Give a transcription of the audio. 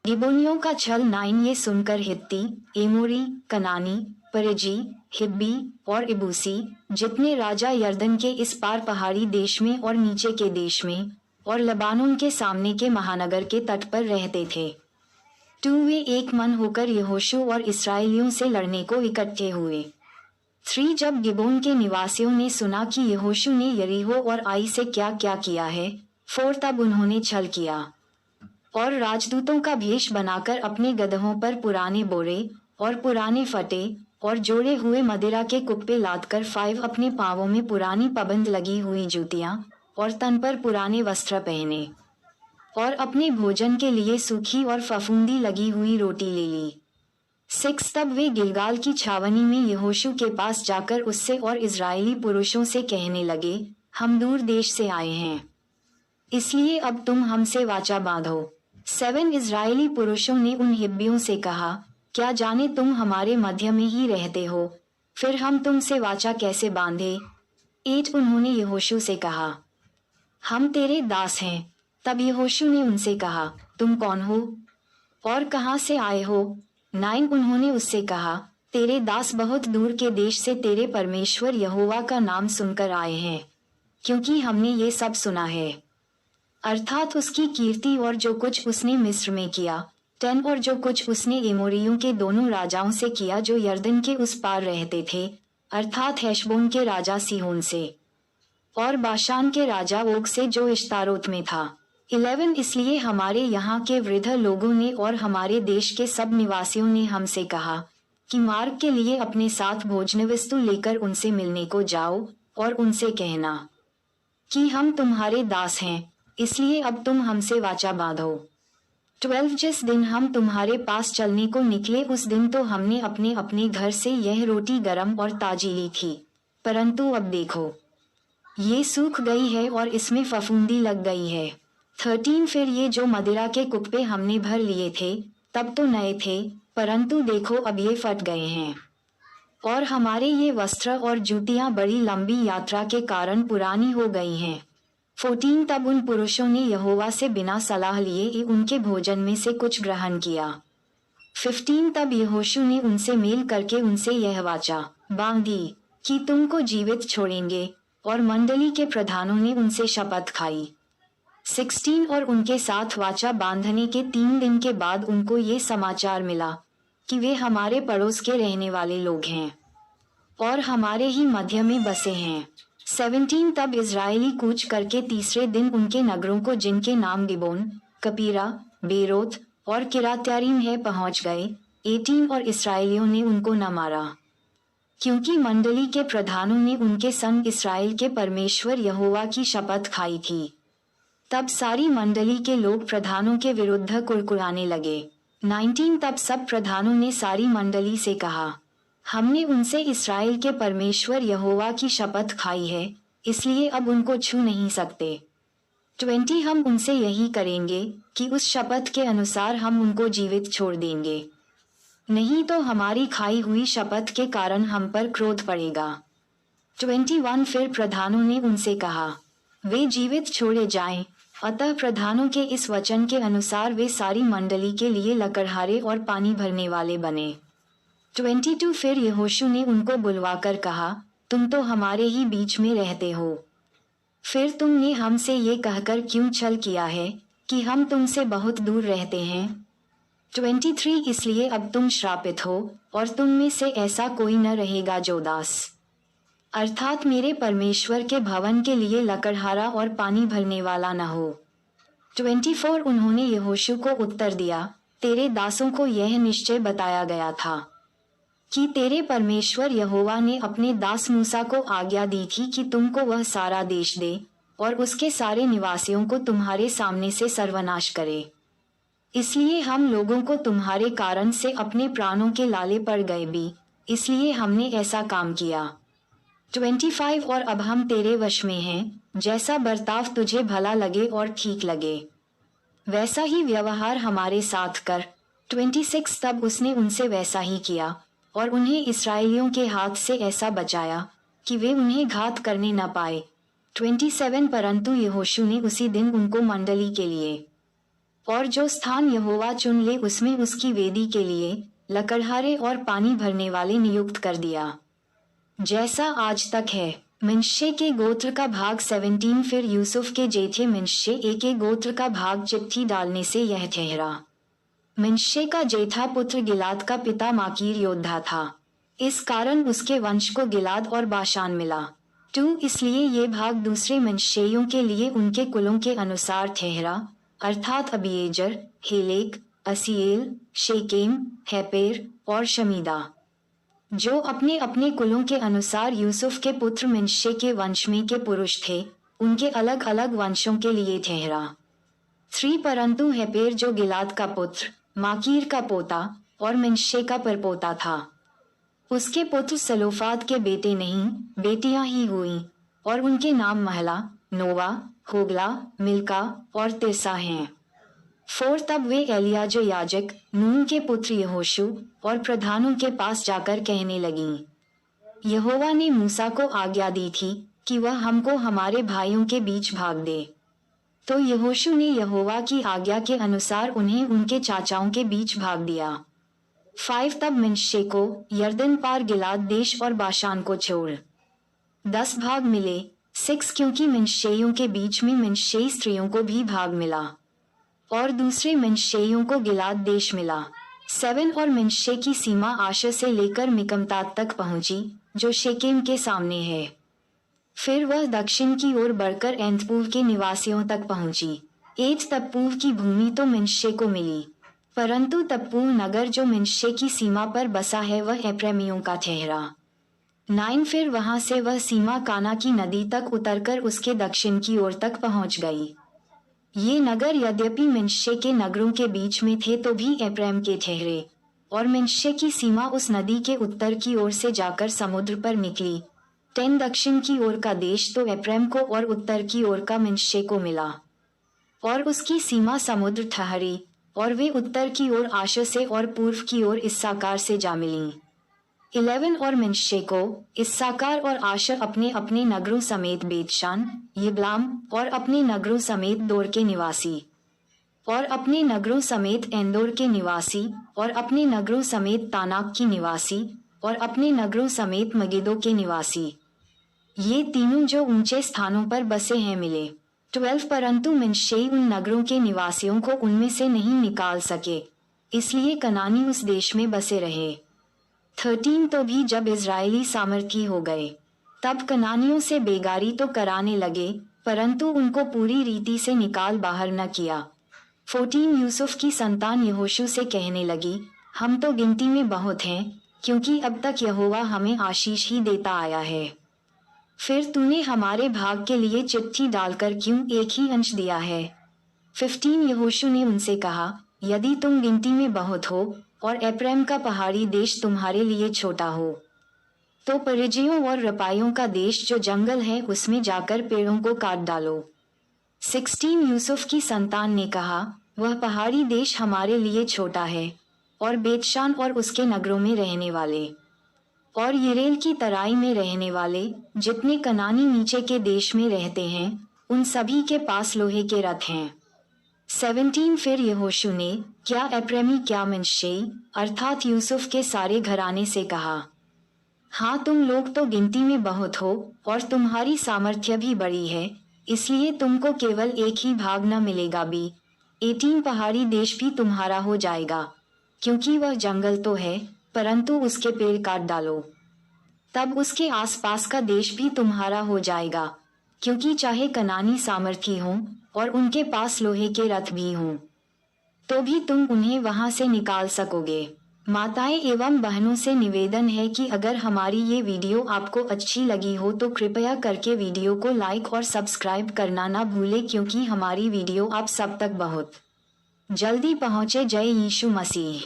गिबोनियों का छल 9। ये सुनकर हित्ती, एमोरी, कनानी, परिजी, हिब्बी और इबूसी जितने राजा यर्दन के इस पार पहाड़ी देश में और नीचे के देश में और लबानोन के सामने के महानगर के तट पर रहते थे, वे एक मन होकर यहोशू और इस्राएलियों से लड़ने को इकट्ठे हुए। 3 जब गिबोन के निवासियों ने सुना कि यहोशू ने यरीहो और आई से क्या क्या किया है, 4 तब उन्होंने छल किया और राजदूतों का भेष बनाकर अपने गदहों पर पुराने बोरे और पुराने फटे और जोड़े हुए मदिरा के कुप्पे लादकर 5 अपने पांवों में पुरानी पाबंद लगी हुई जूतियां और तन पर पुराने वस्त्र पहने और अपने भोजन के लिए सूखी और फफूंदी लगी हुई रोटी ले ली। 6 तब वे गिलगाल की छावनी में यहोशू के पास जाकर उससे और इजरायली पुरुषों से कहने लगे, हम दूर देश से आए हैं, इसलिए अब तुम हमसे वाचा बांधो। 7 इजरायली पुरुषों ने उन हिब्बियों से कहा, क्या जाने तुम हमारे मध्य में ही रहते हो, फिर हम तुमसे वाचा कैसे बांधे। 8 उन्होंने यहोशू से कहा, हम तेरे दास हैं। तब यहोशू ने उनसे कहा, तुम कौन हो और कहां से आए हो। 9 उन्होंने उससे कहा, तेरे दास बहुत दूर के देश से तेरे परमेश्वर यहोवा का नाम सुनकर आए हैं, क्योंकि हमने ये सब सुना है, अर्थात उसकी कीर्ति और जो कुछ उसने मिस्र में किया। 10 और जो कुछ उसने एमोरियों के दोनों राजाओं से किया जो यर्दन के उस पार रहते थे, अर्थात हेशबोन के राजा सीहोन से और बाशान के राजा ओग से जो इश्तारोत में था। 11 इसलिए हमारे यहाँ के वृद्ध लोगों ने और हमारे देश के सब निवासियों ने हमसे कहा कि मार्ग के लिए अपने साथ भोजन वस्तु लेकर उनसे मिलने को जाओ और उनसे कहना कि हम तुम्हारे दास हैं, इसलिए अब तुम हमसे वाचा बांधो। 12 जिस दिन हम तुम्हारे पास चलने को निकले उस दिन तो हमने अपने अपने घर से यह रोटी गरम और ताजी ली थी, परंतु अब देखो ये सूख गई है और इसमें फफूंदी लग गई है। 13 फिर ये जो मदिरा के कुप्पे हमने भर लिए थे तब तो नए थे, परंतु देखो अब ये फट गए हैं और हमारे ये वस्त्र और जूतियां बड़ी लंबी यात्रा के कारण पुरानी हो गई हैं। 14 तब उन पुरुषों ने यहोवा से बिना सलाह लिए उनके भोजन में से कुछ ग्रहण किया। 15 तब यहोशू ने उनसे मेल करके उनसे यह वाचा बांधी कि तुमको जीवित छोड़ेंगे, और मंडली के प्रधानों ने उनसे शपथ खाई। 16 और उनके साथ वाचा बांधने के 3 दिन के बाद उनको ये समाचार मिला कि वे हमारे पड़ोस के रहने वाले लोग हैं और हमारे ही मध्य में बसे हैं। 17 तब इजरायली कूच करके तीसरे दिन उनके नगरों को जिनके नाम गिबोन, कपीरा, बेरोत और किरात्यारीम है पहुंच गए। 18 और इस्राएलियों ने उनको न मारा, क्योंकि मंडली के प्रधानों ने उनके संग इस्राएल के परमेश्वर यहोवा की शपथ खाई थी। तब सारी मंडली के लोग प्रधानों के विरुद्ध कुड़कुड़ाने लगे। 19 तब सब प्रधानों ने सारी मंडली से कहा, हमने उनसे इस्राएल के परमेश्वर यहोवा की शपथ खाई है, इसलिए अब उनको छू नहीं सकते। 20 हम उनसे यही करेंगे कि उस शपथ के अनुसार हम उनको जीवित छोड़ देंगे, नहीं तो हमारी खाई हुई शपथ के कारण हम पर क्रोध पड़ेगा। 21 फिर प्रधानों ने उनसे कहा, वे जीवित छोड़े जाएं। अतः प्रधानों के इस वचन के अनुसार वे सारी मंडली के लिए लकड़हारे और पानी भरने वाले बने। 22 फिर यहोशू ने उनको बुलवाकर कहा, तुम तो हमारे ही बीच में रहते हो, फिर तुमने हमसे ये कहकर क्यों छल किया है कि हम तुमसे बहुत दूर रहते हैं। 23 इसलिए अब तुम श्रापित हो और तुम में से ऐसा कोई न रहेगा जो दास, अर्थात मेरे परमेश्वर के भवन के लिए लकड़हारा और पानी भरने वाला न हो। 24 उन्होंने यहोशू को उत्तर दिया, तेरे दासों को यह निश्चय बताया गया था कि तेरे परमेश्वर यहोवा ने अपने दास मूसा को आज्ञा दी थी कि तुमको वह सारा देश दे और उसके सारे निवासियों को तुम्हारे सामने से सर्वनाश करे। इसलिए हम लोगों को तुम्हारे कारण से अपने प्राणों के लाले पड़ गए भी, इसलिए हमने ऐसा काम किया। 25 और अब हम तेरे वश में हैं, जैसा बर्ताव तुझे भला लगे और ठीक लगे वैसा ही व्यवहार हमारे साथ कर। 26 तब उसने उनसे वैसा ही किया और उन्हें इस्राएलियों के हाथ से ऐसा बचाया कि वे उन्हें घात करने न पाए। 27 परंतु यहोशू ने उसी दिन उनको मंडली के लिए और जो स्थान यहोवा चुन ले उसमें उसकी वेदी के लिए लकड़हारे और पानी भरने वाले नियुक्त कर दिया, जैसा आज तक है। मिनश्शे के गोत्र का भाग 17। फिर यूसुफ के जेठे मिनश्शे के गोत्र का भाग चिट्ठी डालने से यह ठहरा। मिनश्शे का जेठा पुत्र गिलाद का पिता माकीर योद्धा था, इस कारण उसके वंश को गिलाद और बाशान मिला। 2 इसलिए ये भाग दूसरे मिनश्शेयों के लिए उनके कुलों के अनुसार ठहरा, अर्थात अबीएजर, हेलेक, असीएल, शेकेम, हेपेर और शमीदा, जो अपने अपने कुलों के अनुसार यूसुफ के पुत्र मिनश्शे के वंश में के पुरुष थे, उनके अलग अलग वंशों के लिए ठहरा। 3 परंतु हेपेर जो गिलाद का पुत्र, माकीर का पोता और मिनश्शे का परपोता था, उसके पुत्र सलोफाद के बेटे नहीं बेटियां ही हुई, और उनके नाम महला, नोवा, होगला, मिल्का और तिरसा हैं। 4 तब वे एलियाजर याजक, नून के पुत्र यहोशू और प्रधानों के पास जाकर कहने लगीं, यहोवा ने मूसा को आज्ञा दी थी कि वह हमको हमारे भाइयों के बीच भाग दे। तो यहोशू ने यहोवा की आज्ञा के अनुसार उन्हें उनके चाचाओं के बीच भाग दिया। 5 तब मिनश्शे को यरदन पार गिलाद देश और बाशान को छोड़ 10 भाग मिले। 6 क्योंकि मिनश्शेयों के बीच में मिनश्शेई स्त्रियों को भी भाग मिला और दूसरे मिनश्शेयों को गिलाद देश मिला। 7 और मिनश्शे की सीमा आशर से लेकर मिकमतात तक पहुंची, जो शेकेम के सामने है। फिर वह दक्षिण की ओर बढ़कर एंतपूव के निवासियों तक पहुंची। 8 तप्पूव की भूमि तो मिनश्शे को मिली, परंतु तप्पूव नगर जो मिनश्शे की सीमा पर बसा है वह एप्रैमियों का ठहरा। 9 फिर वहां से वह सीमा काना की नदी तक उतरकर उसके दक्षिण की ओर तक पहुंच गई। ये नगर यद्यपि मिनश्शे के नगरों के बीच में थे तो भी एप्रैम के ठहरे, और मिनश्शे की सीमा उस नदी के उत्तर की ओर से जाकर समुद्र पर निकली। 10 दक्षिण की ओर का देश तो एप्रैम को और उत्तर की ओर का मिनश्शे को मिला, और उसकी सीमा समुद्र ठहरी, और वे उत्तर की ओर आशर से और पूर्व की ओर इस्साकार से जा मिलीं। 11 और मिनश्शे को इस्साकार और आशर अपने अपने नगरों समेत बेतशान, यिब्लाम और अपने नगरों समेत दोर के निवासी, और अपने नगरों समेत एंदोर के निवासी, और अपने नगरों समेत तानाक की निवासी, और अपने नगरों समेत मगिदो के निवासी, ये तीनों जो ऊंचे स्थानों पर बसे हैं मिले। 12 परंतु मिनश्शे उन नगरों के निवासियों को उनमें से नहीं निकाल सके, इसलिए कनानी उस देश में बसे रहे। 13 तो भी जब इजरायली सामर्थी हो गए, तब कनानियों से बेगारी तो कराने लगे, परंतु उनको पूरी रीति से निकाल बाहर न किया। 14 यूसुफ की संतान यहोशू से कहने लगी, हम तो गिनती में बहुत हैं, क्योंकि अब तक यहोवा हमें आशीष ही देता आया है। फिर तूने हमारे भाग के लिए चिट्ठी डालकर क्यों एक ही अंश दिया है? 15 यहोशू ने उनसे कहा, यदि तुम गिनती में बहुत हो और एप्रैम का पहाड़ी देश तुम्हारे लिए छोटा हो, तो परिज्जियों और रपाइयों का देश जो जंगल है उसमें जाकर पेड़ों को काट डालो। 16 यूसुफ की संतान ने कहा, वह पहाड़ी देश हमारे लिए छोटा है, और बेतशान और उसके नगरों में रहने वाले, और यिरेल की तराई में रहने वाले जितने कनानी नीचे के देश में रहते हैं, उन सभी के पास लोहे के रथ हैं। 17 फिर यहोशू ने क्या एप्रैमी क्या मिनश्शे अर्थात यूसुफ के सारे घराने से कहा, हाँ तुम लोग तो गिनती में बहुत हो और तुम्हारी सामर्थ्य भी बड़ी है, इसलिए तुमको केवल एक ही भाग न मिलेगा भी 18 पहाड़ी देश भी तुम्हारा हो जाएगा, क्योंकि वह जंगल तो है परंतु उसके पेड़ काट डालो। तब उसके आसपास का देश भी तुम्हारा हो जाएगा, क्योंकि चाहे कनानी सामर्थी हों और उनके पास लोहे के रथ भी हों, तो भी तुम उन्हें वहां से निकाल सकोगे। माताएं एवं बहनों से निवेदन है कि अगर हमारी ये वीडियो आपको अच्छी लगी हो तो कृपया करके वीडियो को लाइक और सब्सक्राइब करना ना भूलें, क्योंकि हमारी वीडियो आप सब तक बहुत जल्दी पहुंचे। जय यीशु मसीह।